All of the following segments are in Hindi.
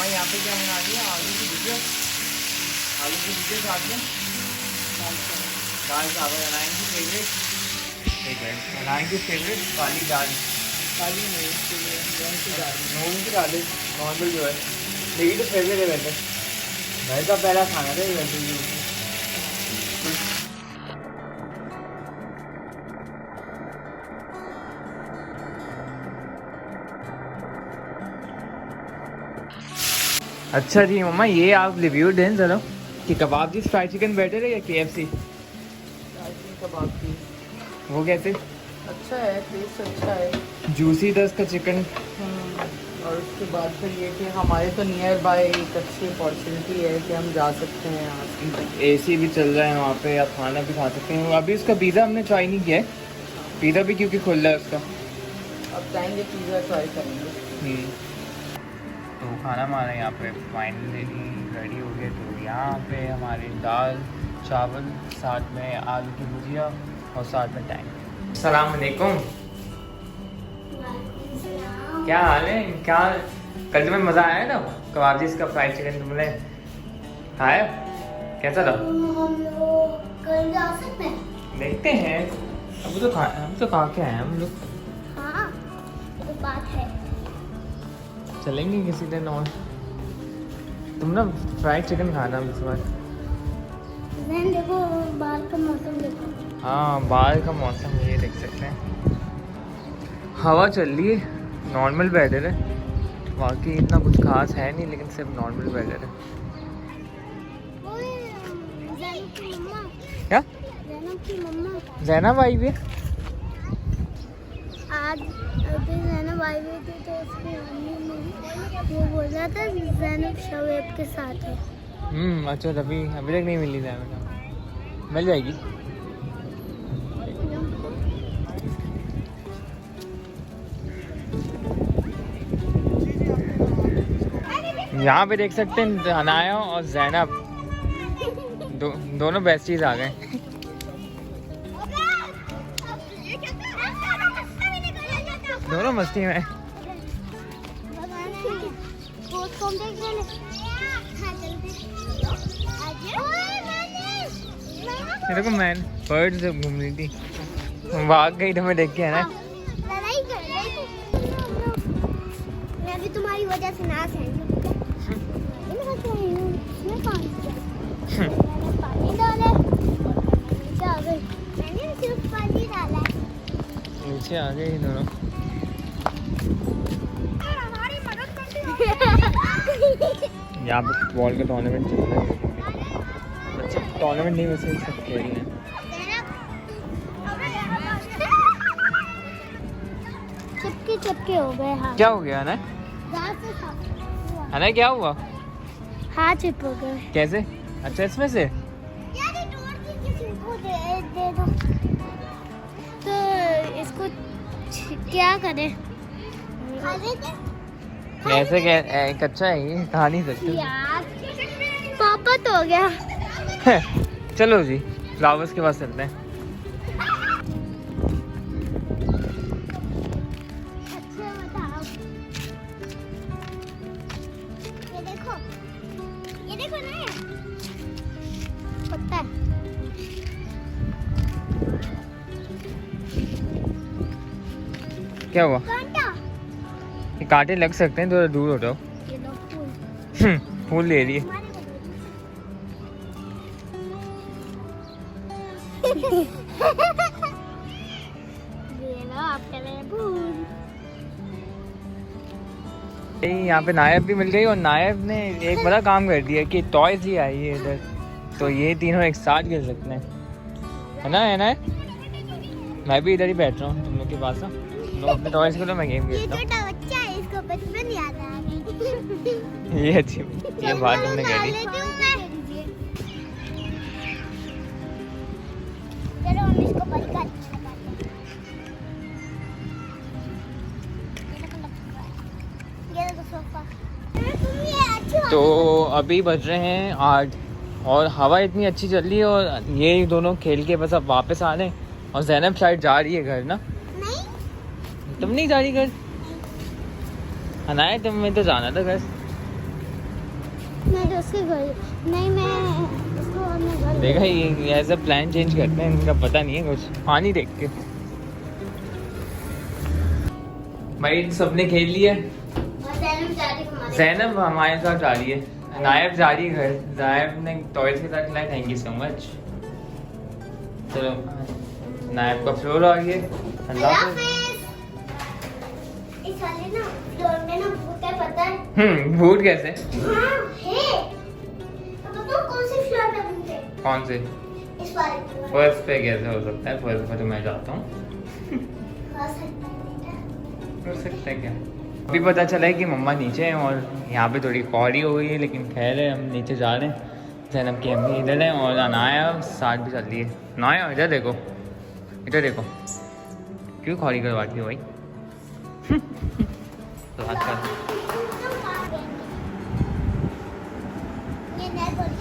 मम्मा यहाँ पे क्या बना रही है? आलू की भुजिया। आलू की भुजिया साथ में दाल चावल। अनायन की फेवरेट, एक मिनट, अनायन की फेवरेट काली दाल। काली नहीं, मूंग की दाल। मूंग की दाल नॉर्मल जो है, मेरी तो फेवरेट है वैसे। घर का पहला खाना था वैसे ही। अच्छा जी मम्मा, ये आप रिव्यू दें ज़रा कि कबाब जी फ्राइड चिकन बेटर है या KFC? कबाब की वो कैसे? अच्छा है, टेस्ट अच्छा है, जूसी था उसका चिकन। और उसके बाद फिर ये कि हमारे तो नियर बाय एक अच्छी अपॉर्चुनिटी है कि हम जा सकते हैं यहाँ। AC भी चल रहा है वहाँ पे, आप खाना भी खा सकते हैं। अभी उसका पिज़्ज़ा हमने ट्राई नहीं किया है, पिज़्ज़ा भी क्योंकि खुल रहा है उसका। अब जाएंगे पिज़्ज़ा ट्राई करेंगे। तो खाना हमारा यहाँ पे फाइनली रेडी हो गया। तो यहाँ पे हमारे दाल चावल, साथ में आलू की भुजिया और साथ में टाइम। अस्सलाम वालेकुम, क्या हाल है? क्या कल तुम्हें मज़ा आया था कबाब जी इसका फ्राइड चिकन तुमने खाया? कैसा था? हम लोग कल जा सकते हैं। देखते हैं, हम तो खा के आए हैं हम लोग। हाँ, तो बात है। चलेंगे किसी दिन और। तुम ना फ्राइड चिकन खाना इस बार। जहन देखो, बाहर का मौसम देखो। हाँ, बाहर का मौसम ये देख सकते हैं, हवा चल रही है, नॉर्मल वेदर है। बाकी इतना कुछ खास है नहीं, लेकिन सिर्फ नॉर्मल वेदर है। जैनब की मम्मा, क्या? जैनब की मम्मा जैनब आई भी है? आज अभी जैनब आई हुई थी तो उसकी मम्मी ने वो बोला था जैनब शवेब के साथ है। अच्छा, अभी तक नहीं मिली जैनब, मिल जाएगी। यहाँ पे देख सकते हैं हनाया और जैनब दोनों बेस्टीज आ गए। दोनों मस्ती में। देखो मैं बर्ड से घूम रही थी, भाग गई तो मैं देख के है ना। मैं भी तुम्हारी वजह से ना पानी डाला, नीचे आ गई। मैंने सिर्फ पानी डाला, नीचे आ गए दोनों। हमारी मदद करती। यहाँ पे फुटबॉल का टूर्नामेंट चल रहा है। बच्चे टूर्नामेंट नहीं, वैसे सब खेल रहे हैं। चिपके हो गए। हाँ, क्या हो गया ना? है ना, क्या हुआ? हाथ चिपक गए। कैसे? अच्छा, इसमें से यार ये डोर किसी को दे दो तो इसको क्या करें? कैसे? कच्चा है ये, खा नहीं सकते। यार पापा तो हो गया। चलो जी, फ्लावर्स के पास चलते हैं। अच्छा बताओ, ये देखो ना, ये पत्ता है। क्या हुआ? कांटा। ये कांटे लग सकते हैं, थोड़ा दूर हो जाओ। ये लो फूल। फूल ले लिए। हमारे ये लो आपके लिए फूल। यहाँ पे नायब भी मिल गई, और नायब ने एक बड़ा काम कर दिया कि टॉयज ही आई है इधर, तो ये तीनों एक साथ खेल सकते हैं, है ना? है ना? मैं भी इधर ही बैठ रहा हूँ तुम लोग के पास। तुम लोग अपने टॉयज को, तो मैं गेम ये खेलता हूँ। छोटा बच्चा है, इसको बचपन याद आ गई। ये अच्छी, ये बात तुमने कह दी। चलो हम इसको बंद कर देते हैं। तो अभी बज रहे हैं 8 और हवा इतनी अच्छी चल रही है, और ये दोनों खेल के बस अब वापस आ रहे हैं। और ज़ैनब शायद जा रही है घर ना? नहीं, तुम नहीं जा रही घर? हनाया तुम्हें तो जाना था घर। मैं तो उसके घर नहीं, मैं उसको अपने घर देखा ये ऐसा प्लान चेंज करते हैं, इनका पता नहीं है कुछ। पानी देख के भाई सबने खेल लिया। ज़ैनब हमारे साथ जा रही है, नायब जा रही है घर। नायब ने टॉयज के साथ खिलाया, थैंक यू सो मच। चलो नायब का फ्लोर आ गया। अल्लाह हाफ़िज़। इस वाले ना फ्लोर में ना भूत है, पता है? भूत कैसे? हाँ है। तो बताओ कौन सी फ्लोर पे भूत है? कौन से? इस वाले पे। फर्स्ट पे कैसे हो सकता है? फर्स्ट पे तो मैं जाता हूँ। हो सकता है क्या? अभी पता चला है कि मम्मा नीचे हैं और यहाँ पे थोड़ी कौड़ी हो गई है, लेकिन खैर है, हम नीचे जा रहे हैं। ज़ैनब की अम्मी इधर है और अनाया साथ भी चल रही है। नाया इधर देखो, इधर देखो, क्यों खौरी करवाती हो भाई? तो हाथ कर। ये नहीं बोल,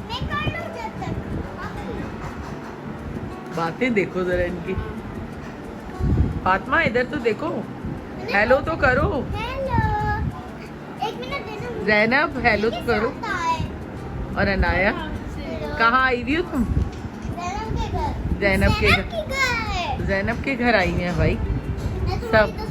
मैं कर लूँ जब तक। बातें देखो जरा इनकी। फातिमा इधर तो देखो, हेलो तो करो। हेलो, एक मिनट दे दो। ज़ैनब हेलो तो करो। और अनाया कहाँ आई हुई हो तुम? ज़ैनब के घर। ज़ैनब के घर आई हैं भाई सब।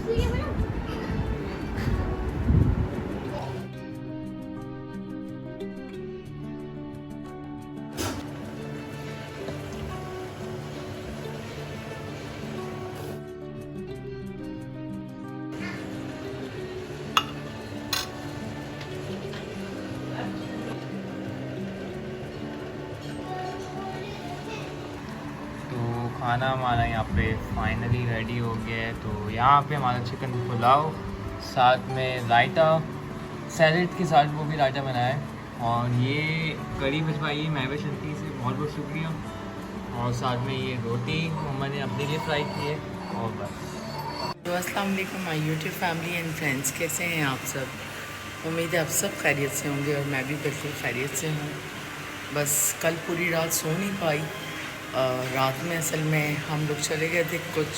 खाना हमारा यहाँ पे फाइनली रेडी हो गया है। तो यहाँ पे हमारा चिकन पुलाव, साथ में रायता, सैलेड के साथ वो भी रायता बनाया है, और ये कड़ी भिजवाई महवे शंती से, बहुत बहुत शुक्रिया। और साथ में ये रोटी मम्मा ने अपने लिए फ्राई की है। और बस। तो अस्सलाम वालेकुम my YouTube family and friends, कैसे हैं आप सब? उम्मीद है आप सब खैरियत से होंगे और मैं भी बिल्कुल खैरियत से हूँ। बस कल पूरी रात सो नहीं पाई। रात में असल में हम लोग चले गए थे कुछ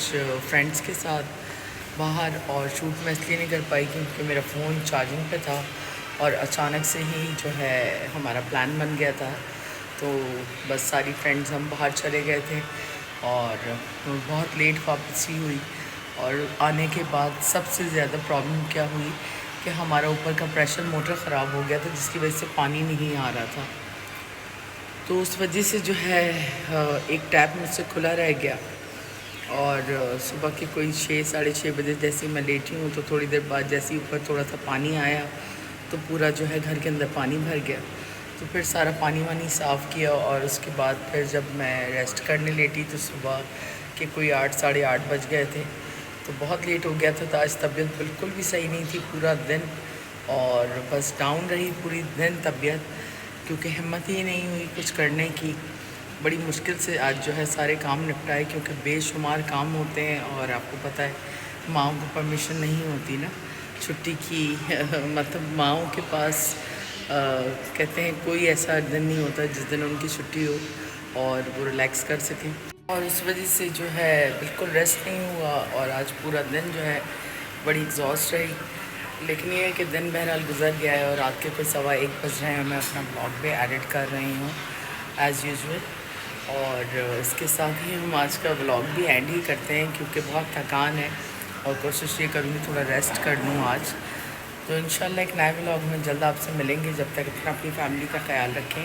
फ्रेंड्स के साथ बाहर, और शूट मैं इसलिए नहीं कर पाई क्योंकि मेरा फ़ोन चार्जिंग पे था और अचानक से ही जो है हमारा प्लान बन गया था। तो बस सारी फ्रेंड्स हम बाहर चले गए थे और बहुत लेट वापसी हुई। और आने के बाद सबसे ज़्यादा प्रॉब्लम क्या हुई कि हमारा ऊपर का प्रेशर मोटर ख़राब हो गया था, जिसकी वजह से पानी नहीं आ रहा था। तो उस वजह से जो है एक टैप मुझसे खुला रह गया, और सुबह के कोई 6 साढ़े 6 बजे जैसे मैं लेटी हूँ तो थोड़ी देर बाद जैसे ही ऊपर थोड़ा सा पानी आया तो पूरा जो है घर के अंदर पानी भर गया। तो फिर सारा पानी वानी साफ़ किया, और उसके बाद फिर जब मैं रेस्ट करने लेटी तो सुबह के कोई 8 साढ़े 8 बज गए थे। तो बहुत लेट हो गया था। तो आज तबीयत बिल्कुल भी सही नहीं थी पूरा दिन, और बस डाउन रही पूरी दिन तबीयत, क्योंकि हिम्मत ही नहीं हुई कुछ करने की। बड़ी मुश्किल से आज जो है सारे काम निपटाए, क्योंकि बेशुमार काम होते हैं और आपको पता है माँओं को परमिशन नहीं होती ना छुट्टी की। मतलब माँओं के पास कहते हैं कोई ऐसा दिन नहीं होता जिस दिन उनकी छुट्टी हो और वो रिलैक्स कर सकें, और इस वजह से जो है बिल्कुल रेस्ट नहीं हुआ। और आज पूरा दिन जो है बड़ी एग्जॉस्ट रही, लेकिन ये है कि दिन बहरहाल गुजर गया है और रात के कोई 1:15 बज रहे हैं। मैं अपना ब्लॉग भी एडिट कर रही हूँ एज़ यूजुअल, और इसके साथ ही हम आज का ब्लॉग भी एंड ही करते हैं, क्योंकि बहुत थकान है और कोशिश ये करूँगी थोड़ा रेस्ट कर लूँ आज। तो इंशाल्लाह एक नए ब्लॉग में जल्द आपसे मिलेंगे। जब तक अपनी फैमिली का ख्याल रखें,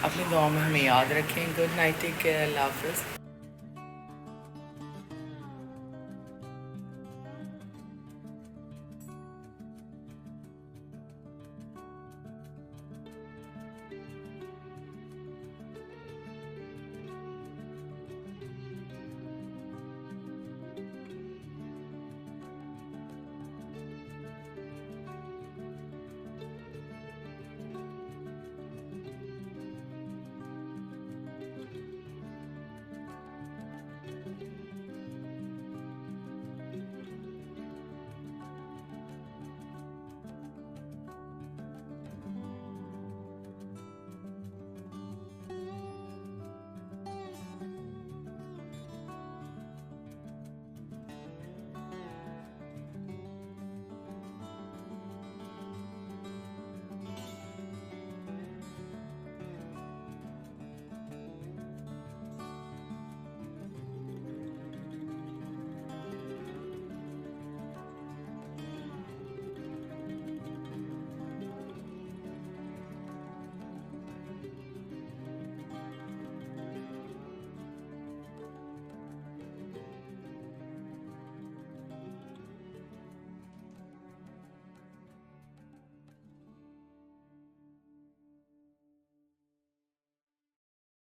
अपनी दुआओं में हमें याद रखें। गुड नाइट, टेक केयर, अल्लाह हाफ़िज़।